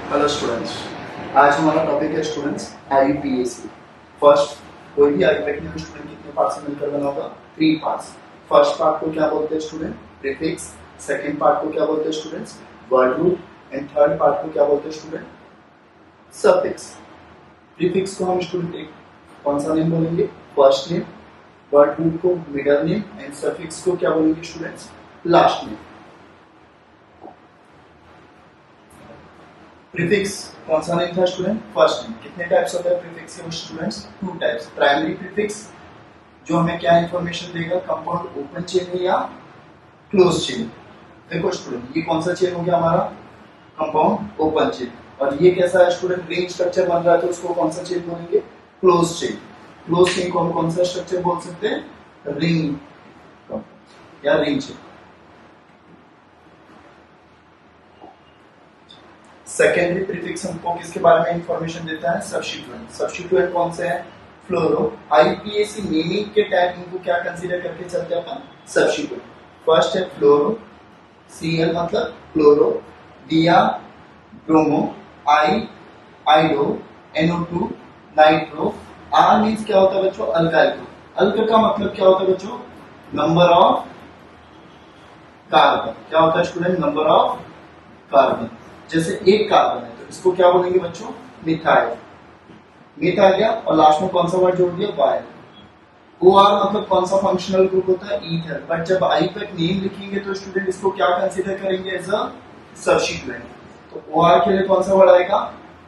Hello students, आज हमारा topic है स्टूडेंट्स आईपीएसी। फर्स्ट, कोई भी आईपीएसी स्टूडेंट कितने पार्ट से मिलकर बना होगा? 3 पार्ट्स। फर्स्ट पार्ट को क्या बोलते हैं स्टूडेंट? प्रीफिक्स। सेकंड पार्ट को क्या बोलते हैं students? Word root. And third part को क्या बोलते हैं स्टूडेंट? सफिक्स। प्रीफिक्स को हम स्टूडेंट एक कौन सा नेम बोलेंगे? First name. वर्ड रूट को मिडल नेम एंड सफिक्स को क्या बोलेंगे स्टूडेंट्स? Last name. प्रीफिक्स कौन सा नेम था स्टूडेंट? First name. कितने टाइप्स होते हैं प्रीफिक्स के स्टूडेंट्स? 2 टाइप्स। प्राइमरी प्रीफिक्स जो हमें क्या इंफॉर्मेशन देगा? कंपाउंड ओपन चेन है या क्लोज चेन। देखो स्टूडेंट, ये कौन सा चेन हो गया हमारा? Compound open chain. और ये कैसा है स्टूडेंट? रिंग स्ट्रक्चर बन रहा है तो उसको कौन सा चेन बोलेंगे? Close chain. क्लोज चेन को हम कौन सा स्ट्रक्चर बोल सकते हैं? रिंग या रिंग चेन। सेकेंडरी प्रीफिक्स हमको किसके बारे में इंफॉर्मेशन देता है? सब्स्टिट्यूएंट। सब्स्टिट्यूएंट कौन से है? फ्लोरो। आईपीएसी नेमिंग के टाइम इनको क्या कंसीडर करके चलते हैं अपन? सब्स्टिट्यूएंट। फर्स्ट है फ्लोरो, सीएल मतलब फ्लोरो, दिया bromo, I iodo, NO2 nitro. R means क्या होता है बच्चों? Alkyl group. अल्क का मतलब क्या होता है बच्चों? Number of carbon. क्या होता है स्टूडेंट? Number of carbon. जैसे एक कार्बन है तो इसको क्या बोलेंगे बच्चों? मिथाइल। मिथ आ गया और लास्ट में कौन सा वर्ड जोड़ दिया? वाइल। OR मतलब कौन सा फंक्शनल ग्रुप होता है? ईथर। बट जब आई पे नेम लिखेंगे तो स्टूडेंट इसको क्या कंसीडर करेंगे? As a substituent. तो OR के लिए कौन सा वर्ड आएगा?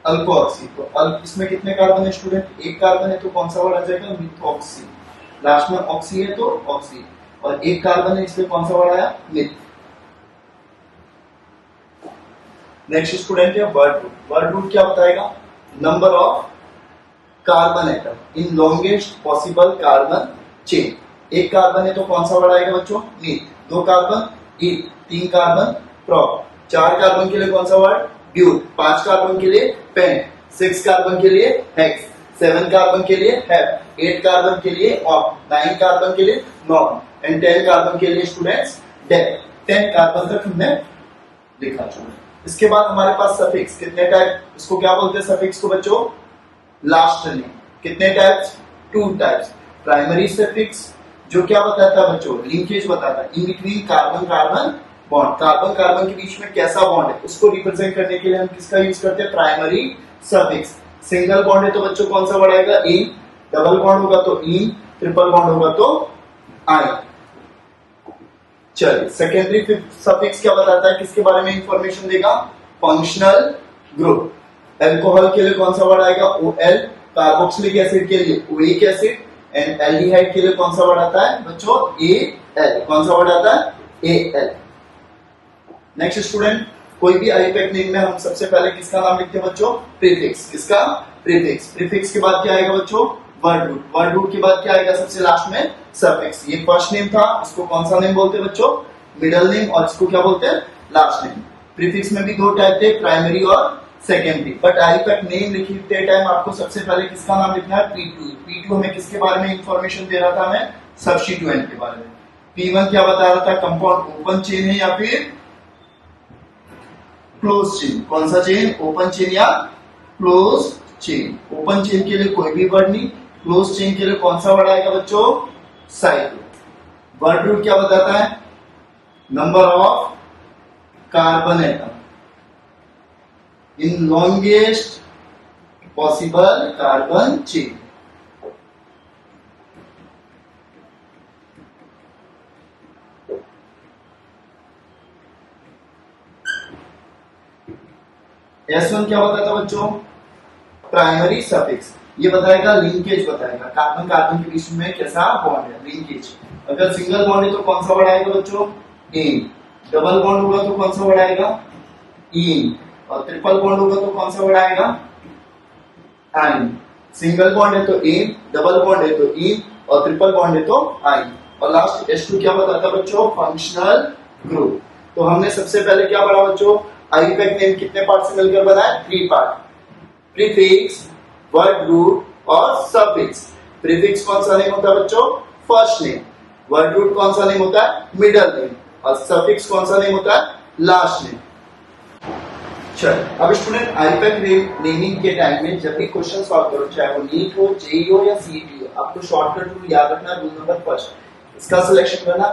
अल्कोऑक्सी। तो इसमें कितने कार्बन है स्टूडेंट? एक कार्बन है तो कौन सा वर्ड आ जाएगा? मिथॉक्सी। लास्ट में ऑक्सी है तो ऑक्सी। और एक कार्बन है इसलिए कौन सा वर्ड आया? मिथ। नेक्स्ट स्टूडेंट है वर्ड रूट। वर्ड रूट क्या बताएगा? Number of carbon atom in longest possible carbon chain. एक कार्बन है तो कौन सा वर्ड आएगा बच्चों? Meth. 2 carbon eth, 3 carbon prop, 4 carbon के लिए कौन सा वर्ड? ब्यूट, 5 कार्बन के लिए पेंट, 6 कार्बन के लिए हेक्स, 7 कार्बन के लिए हेप, 8 कार्बन के लिए ऑप, 9 कार्बन के लिए नॉन एंड 10 कार्बन के लिए स्टूडेंट्स डेप। 10 कार्बन तक हमने लिखा चुका। इसके बाद हमारे पास सफिक्स। कितने टाइप? इसको क्या बोलते हैं सफिक्स को बच्चों? Last name. कितने टाइप्स? 2 टाइप्स। प्राइमरी सफिक्स जो क्या बताता है बच्चों? लिंकेज बताता है in between carbon carbon bond. Carbon carbon के बीच में कैसा बॉन्ड है उसको रिप्रेजेंट करने के लिए हम किसका यूज करते हैं? Primary suffix. सिंगल बॉन्ड है तो बच्चों कौन सा वर्ड आएगा? इन। डबल बॉन्ड होगा तो इन, ट्रिपल बॉन्ड होगा तो आई। चलिए, सेकेंडरी सफिक्स क्या बताता है? किसके बारे में इंफॉर्मेशन देगा? Functional group. अल्कोहल के लिए कौन सा वर्ड आएगा? OL। कार्बोक्सिलिक एसिड के लिए ओइक एसिड एंड एल्डिहाइड के लिए कौन सा वर्ड आता है बच्चों? AL। कौन सा वर्ड आता है? AL। नेक्स्ट स्टूडेंट, कोई भी आईपैक नेम में हम सबसे पहले किसका नाम लिखते हैं बच्चों? प्रीफिक्स। किसका? प्रीफिक्स। प्रीफिक्स के बाद क्या आएगा बच्चों? Word root. वर्ड रूट के बाद क्या आएगा सबसे लास्ट में? सफिक्स। ये फर्स्ट नेम था, इसको कौन सा नेम बोलते हैं बच्चों? Middle name. और इसको क्या बोलते हैं? Last name. प्रीफिक्स में भी 2 टाइप थे, प्राइमरी और सेकेंडरी। बट आईपैक नेम लिखते टाइम आपको सबसे पहले किसका नाम लिखना है? P2। P2 हमें किसके बारे में इंफॉर्मेशन दे रहा था? हमें सब्स्टिट्यूएंट के बारे में। P1 क्या बता रहा था? कंपाउंड ओपन चेन है या फिर क्लोज चेन। कौन सा चेन? ओपन चेन या क्लोज चेन। ओपन चेन के लिए कोई भी वर्ड नहीं। क्लोज चेन के लिए कौन सा वर्ड आएगा बच्चों? साइक्लो। वर्ड रूट क्या बताता है? Number of carbon atom in longest possible carbon chain. S1 क्या बताता है बच्चों? Primary suffix. ये बताएगा लिंकेज, बताएगा कार्बन कार्बन के बीच में कैसा बॉन्ड है, लिंकेज। अगर सिंगल बॉन्ड है तो कौन सा वर्ड आएगा बच्चों? इन। डबल बॉन्ड होगा तो कौन सा वर्ड आएगा? इन। और ट्रिपल बॉन्ड होगा तो कौन सा वर्ड आएगा? आइन। सिंगल बॉन्ड है तो इन, डबल बॉन्ड है तो इन और ट्रिपल बॉन्ड है तो आइन। और लास्ट S2 क्या बताता है बच्चों? Functional group. तो हमने सबसे पहले क्या पढ़ा बच्चों? आईपैक नेम कितने पार्ट से मिलकर बना है? 3 पार्ट। प्रीफिक्स, वर्ड रूट और सफिक्स। प्रीफिक्स कौन सा नेम होता है बच्चों? First name. वर्ड रूट कौन सा नेम होता है? Middle name. और सफिक्स कौन सा नेम होता है? Last name. चल अब स्टूडेंट आईपैक नेमिंग के टाइम में जब भी क्वेश्चन सॉल्व करो, चाहे वो नीट हो, जेई हो या सीईटी हो, आपको शॉर्टकट रूल याद रखना। रूल नंबर फर्स्ट, इसका सिलेक्शन करना,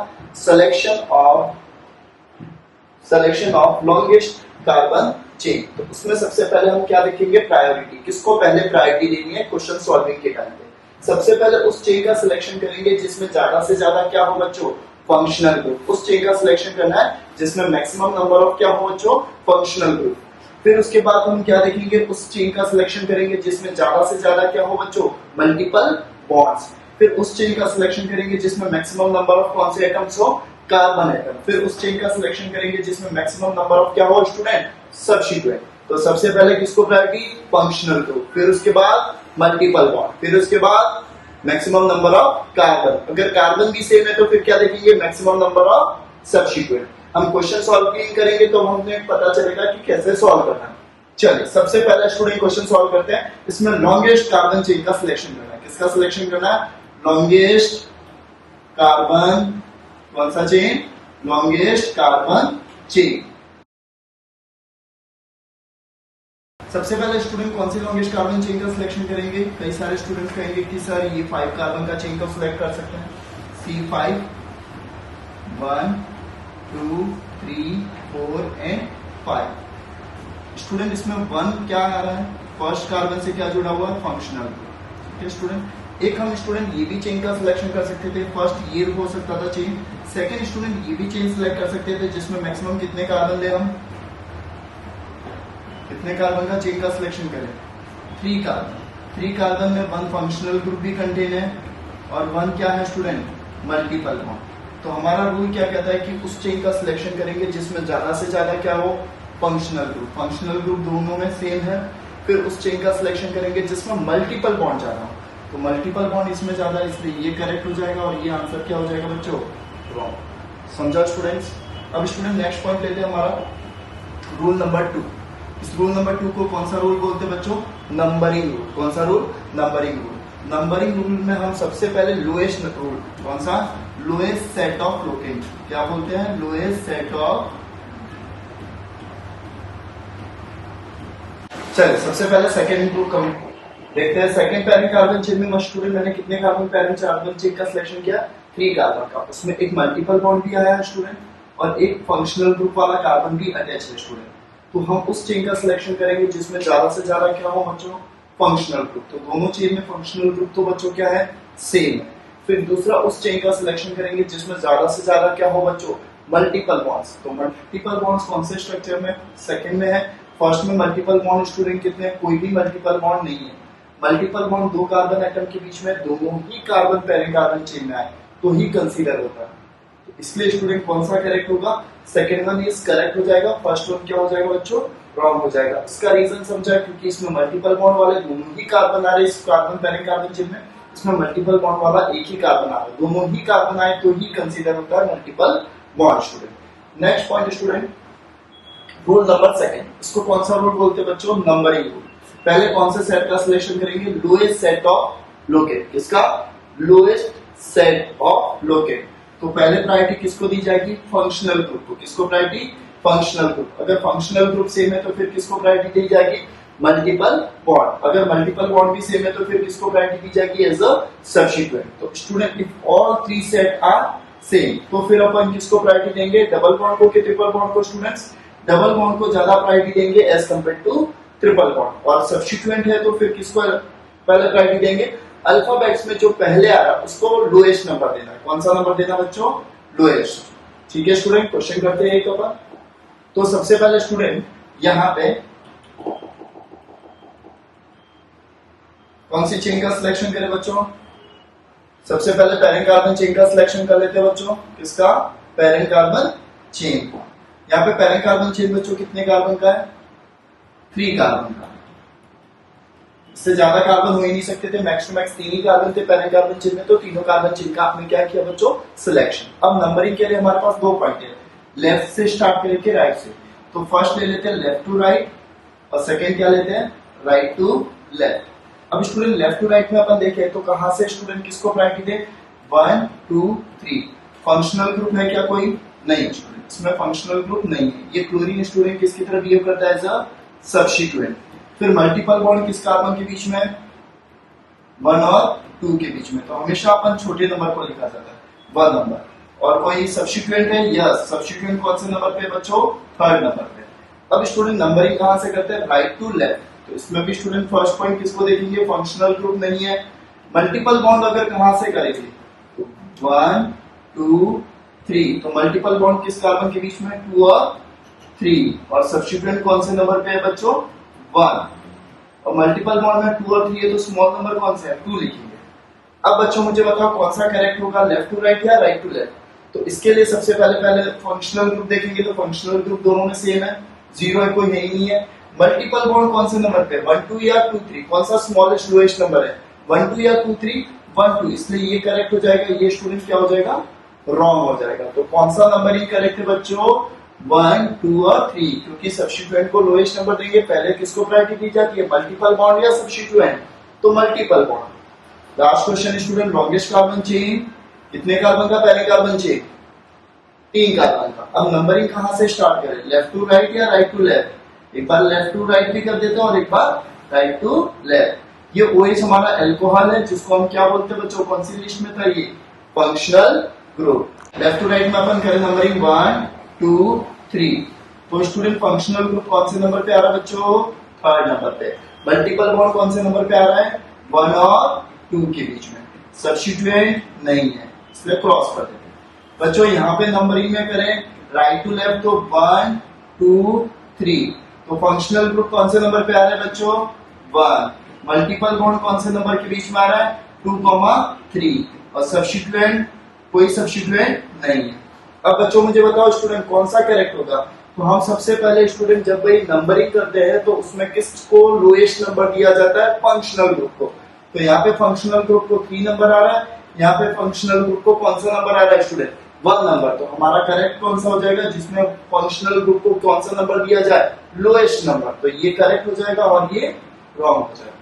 selection of longest carbon chain. तो उसमें सबसे पहले हम क्या देखेंगे, प्रायोरिटी, किसको पहले प्रायोरिटी देनी है क्वेश्चन सॉल्विंग के टाइम पे। सबसे पहले उस चेन का सिलेक्शन करेंगे जिसमें ज्यादा से ज्यादा क्या हो बच्चों, फंक्शनल ग्रुप। उस चेन का सिलेक्शन करना है जिसमें मैक्सिमम नंबर ऑफ क्या हो बच्चों, फंक्शनल ग्रुप। फिर उसके बाद हम क्या देखेंगे, उस चेन का सिलेक्शन करेंगे जिसमें ज्यादा से ज्यादा क्या हो बच्चों, मल्टीपल बॉन्ड्स। फिर उस चेन का सिलेक्शन करेंगे जिसमें मैक्सिमम नंबर ऑफ कौन से एटम्स हो, कार्बन एटम। फिर उस चेन का सिलेक्शन करेंगे जिसमें मैक्सिमम नंबर ऑफ क्या हो स्टूडेंट, सब्स्टिट्यूएंट। तो सबसे पहले किसको प्रायोरिटी, फंक्शनल ग्रुप, फिर उसके बाद मल्टीपल बॉन्ड, फिर उसके बाद मैक्सिमम नंबर ऑफ कार्बन। अगर कार्बन भी सेम है तो फिर क्या देखेंगे, मैक्सिमम नंबर ऑफ सब्स्टिट्यूएंट। हम क्वेश्चन सॉल्व करेंगे तो हमें पता चलेगा कि कैसे सॉल्व करना है। चलिए सबसे पहले स्टूडेंट क्वेश्चन सॉल्व करते हैं। इसमें लॉन्गेस्ट कार्बन चेन का सिलेक्शन करना है। किसका सिलेक्शन करना है, लॉन्गेस्ट कार्बन, कौन सा चेन, लॉन्गेस्ट कार्बन चेन। सबसे पहले स्टूडेंट कौन सी लॉन्गेस्ट कार्बन चेन का सिलेक्शन करेंगे। कई सारे स्टूडेंट्स कहेंगे कि सर ये 5 कार्बन का चेन को सिलेक्ट कर सकते हैं, C5, 1 2 3 4 एंड 5। स्टूडेंट इसमें 1 क्या आ रहा है, फर्स्ट कार्बन से क्या जुड़ा हुआ है, फंक्शनल ग्रुप। ठीक है स्टूडेंट, एक हम स्टूडेंट ये भी चेन का सिलेक्शन कर सकते थे, फर्स्ट ये हो सकता था चेन। सेकंड स्टूडेंट ये भी चेन सिलेक्ट कर सकते थे जिसमें मैक्सिमम कितने कार्बन ले, हम कितने कार्बन का चेन का सिलेक्शन करें, 3 कार्बन। 3 कार्बन में 1 फंक्शनल ग्रुप भी कंटेन है और 1 क्या है स्टूडेंट, मल्टीपल बॉन्ड। तो हमारा रूल क्या कहता है कि उस चेन का सिलेक्शन करेंगे जिसमें ज्यादा से ज्यादा क्या हो, फंक्शनल ग्रुप। फंक्शनल ग्रुप दोनों में सेम है। फिर उस चेन का सिलेक्शन करेंगे जिसमें मल्टीपल बॉन्ड ज्यादा हो। तो मल्टीपल बॉन्ड इसमें ज्यादा, इसलिए ये करेक्ट हो जाएगा और ये आंसर क्या हो जाएगा बच्चों, रॉन्ग। समझा स्टूडेंट्स। अब स्टूडेंट नेक्स्ट पॉइंट लेते हैं हमारा रूल नंबर 2। इस रूल नंबर 2 को कौन सा रूल बोलते हैं बच्चों, नंबरिंग रूल। कौन सा rule, numbering rule. Numbering rule में हम सबसे पहले लोएस्ट रूल, कौन सा, लोएस्ट सेट ऑफ लोकेंट, क्या बोलते हैं, लोएस्ट सेट ऑफ। चलिए सबसे पहले सेकंड रूल कम देखते हैं। सेकंड पैरेंट कार्बन चेन में स्टूडेंट मैंने कितने कार्बन पैरेंट कार्बन चेन का सिलेक्शन किया, 3 कार्बन का। उसमें एक मल्टीपल बॉन्ड भी आया है स्टूडेंट और एक फंक्शनल ग्रुप वाला कार्बन भी अटैच है स्टूडेंट। तो हम उस चेन का सिलेक्शन करेंगे जिसमें ज्यादा से ज्यादा क्या हो बच्चों, फंक्शनल ग्रुप। तो दोनों चेन में फंक्शनल ग्रुप तो बच्चों क्या है, सेम है। फिर दूसरा उस चेन का सिलेक्शन करेंगे जिसमें ज्यादा से ज्यादा क्या हो बच्चों, मल्टीपल बॉन्ड्स। तो मल्टीपल बॉन्ड्स कौन से स्ट्रक्चर में, सेकंड में है। फर्स्ट में मल्टीपल बॉन्ड स्टूडेंट कितने, कोई भी मल्टीपल बॉन्ड नहीं है। मल्टीपल बॉन्ड 2 कार्बन एटम के बीच में दोनों ही कार्बन पैरेंट कार्बन चेन में आए तो ही कंसीडर होता है। तो इसलिए स्टूडेंट कौन सा करेक्ट होगा, सेकंड वन इज करेक्ट हो जाएगा, फर्स्ट वन क्या हो जाएगा बच्चों, रॉन्ग हो जाएगा। इसका रीजन समझा, क्योंकि इसमें मल्टीपल बॉन्ड वाले दोनों ही कार्बन आ रहे, इस कार्बन पैरेंट कार्बन चेन में। इसमें मल्टीपल बॉन्ड वाला एक ही कार्बन आ रहा है, दोनों ही कार्बन आए तो ही कंसीडर होता है multiple bond student. Next point student, rule number second, इसको कौन सा रूल बोलते हैं बच्चों, नंबरिंग रूल। पहले कौन से सेट का सिलेक्शन करेंगे, लोएस्ट सेट ऑफ लोकेट। किसका, लोएस्ट सेट ऑफ लोकेट। तो पहले प्रायोरिटी किसको दी जाएगी, फंक्शनल ग्रुप को। किसको प्रायोरिटी, फंक्शनल ग्रुप। अगर फंक्शनल ग्रुप सेम है तो फिर किसको प्रायोरिटी दी जाएगी, मल्टीपल बॉन्ड। अगर मल्टीपल बॉन्ड भी सेम है तो फिर किसको प्रायोरिटी दी जाएगी, एज अ सब्स्टिट्यूएंट। तो student if all 3 set are same तो फिर अपन किसको प्रायोरिटी देंगे, डबल बॉन्ड को कि ट्रिपल बॉन्ड को स्टूडेंट्स, डबल बॉन्ड को ज्यादा प्रायोरिटी देंगे as compared to triple bond. और सब्स्टिट्यूएंट है तो फिर किसको पहले प्रायोरिटी देंगे, अल्फाबेट्स में जो पहले आ रहा है उसको लोएस्ट नंबर देना है। कौन सा नंबर देना बच्चों, लोएस्ट। ठीक है स्टूडेंट, क्वेश्चन करते हैं एक अपन। तो सबसे पहले स्टूडेंट यहाँ पे कौन सी चेन का सिलेक्शन करें बच्चों, सबसे पहले पैरेंट कार्बन चेन का सिलेक्शन कर लेते हैं बच्चों। किसका, पैरेंट कार्बन चेन। यहाँ पे पैरेंट कार्बन चेन बच्चों कितने कार्बन का है, 3 कार्बन का। इससे ज्यादा कार्बन हो ही नहीं सकते थे, मैक्स टू मैक्स 3 ही कार्बन थे पैरेंट कार्बन चेन में। तो तीनों कार्बन चेन का आपने क्या किया बच्चों, सिलेक्शन। अब नंबरिंग के लिए हमारे पास 2 पॉइंट है, लेफ्ट से स्टार्ट करके राइट से। तो फर्स्ट ले लेते हैं लेफ्ट टू राइट और सेकंड क्या लेते हैं, राइट टू लेफ्ट। अब स्टूडेंट लेफ्ट टू राइट में अपन देखें तो कहां से स्टूडेंट किसको प्रायोरिटी दे, 1 2 3। फंक्शनल ग्रुप है क्या कोई, नहीं स्टूडेंट, इसमें फंक्शनल ग्रुप नहीं है। ये क्लोरीन स्टूडेंट किसकी तरह बिहेव करता है, एज अ सब्स्टिट्यूएंट। फिर मल्टीपल बॉन्ड किस कार्बन के बीच में है? 1 और 2 के बीच में। तो हमेशा अपन छोटे नंबर को लिखा जाता है 1 नंबर। और कोई सब्स्टिट्यूएंट है? यस, सब्स्टिट्यूएंट कौन से नंबर पे बच्चों? 3rd नंबर पे। अब स्टूडेंट नंबरिंग कहां से करते हैं? Right to left. तो इसमें भी स्टूडेंट फर्स्ट पॉइंट किसको देखेंगे? फंक्शनल ग्रुप नहीं है। मल्टीपल बॉन्ड अगर कहां से करेंगे? 1 2 3। तो मल्टीपल बॉन्ड किस कार्बन के बीच में? 2 और 3। और सब्स्टिट्यूएंट कौन से नंबर पे है बच्चों? 1। और मल्टीपल बॉन्ड में 2 और 3 है तो स्मॉल नंबर कौन सा है? 2 लिखेंगे। अब बच्चों मुझे बताओ कौन सा करेक्ट होगा, लेफ्ट टू राइट या राइट टू लेफ्ट? तो इसके लिए सबसे पहले फंक्शनल ग्रुप देखेंगे। तो फंक्शनल ग्रुप दोनों में सेम है, 0 है, कोई है ही नहीं है। मल्टीपल बॉन्ड कौन से नंबर पे? 1 2 या 2 3? कौन सा स्मॉलेस्ट लोएस्ट नंबर है? 1 2 या 2 3? 1 2। इसलिए ये करेक्ट हो जाएगा, ये स्टूडेंट क्या हो जाएगा? रॉन्ग हो जाएगा। तो कौन सा नंबर ही करेक्ट है बच्चों? 1 2 और 3। क्योंकि सब्स्टिट्यूएंट को लोएस्ट नंबर देंगे, पहले किसको प्रायोरिटी दी जाती है? मल्टीपल बॉन्ड या सब्स्टिट्यूएंट? तो multiple bond. Last question student, longest carbon chain कितने कार्बन का? पहले कार्बन चेन 3 कार्बन का। अब नंबरिंग कहां से स्टार्ट करें? लेफ्ट टू राइट या राइट टू लेफ्ट? एक बार लेफ्ट टू राइट भी कर देते हैं और एक बार राइट टू लेफ्ट। ये OH हमारा अल्कोहल है, जिसको हम क्या बोलते हैं बच्चों? कौन सी लिस्ट में था ये? Functional group. Left to right में अपन करें नंबरिंग 1 2 3। तो स्टूडेंट फंक्शनल ग्रुप कौन से नंबर पे आ रहा है बच्चों? 3rd नंबर पे। मल्टीपल बॉन्ड कौन से नंबर पे आ रहा है? 1 और 2 के बीच में। सब्स्टिट्यूएंट नहीं है, इसलिए क्रॉस कर देते हैं। बच्चों यहाँ पे नंबरिंग में करें राइट टू लेफ्ट तो 1 2 3। तो फंक्शनल ग्रुप कौन से नंबर पे आ रहा है बच्चों? 1। मल्टीपल बॉन्ड कौन से नंबर के बीच में आ रहा है? 2 3। और सब्स्टिट्यूएंट कोई सब्स्टिट्यूएंट नहीं है। अब बच्चों मुझे बताओ स्टूडेंट कौन सा करेक्ट होगा? तो हम सबसे पहले स्टूडेंट जब भाई नंबरिंग करते हैं तो उसमें किसको लोएस्ट नंबर दिया जाता है? फंक्शनल ग्रुप को। तो यहाँ पे फंक्शनल ग्रुप को 3 नंबर आ रहा है, यहाँ पे फंक्शनल ग्रुप को कौन सा नंबर आ रहा है स्टूडेंट? 1 नंबर। तो हमारा करेक्ट कौन सा हो जाएगा जिसमें फंक्शनल ग्रुप को कौन सा नंबर दिया जाए? Lowest number. तो ये करेक्ट हो जाएगा और ये रॉन्ग हो जाएगा।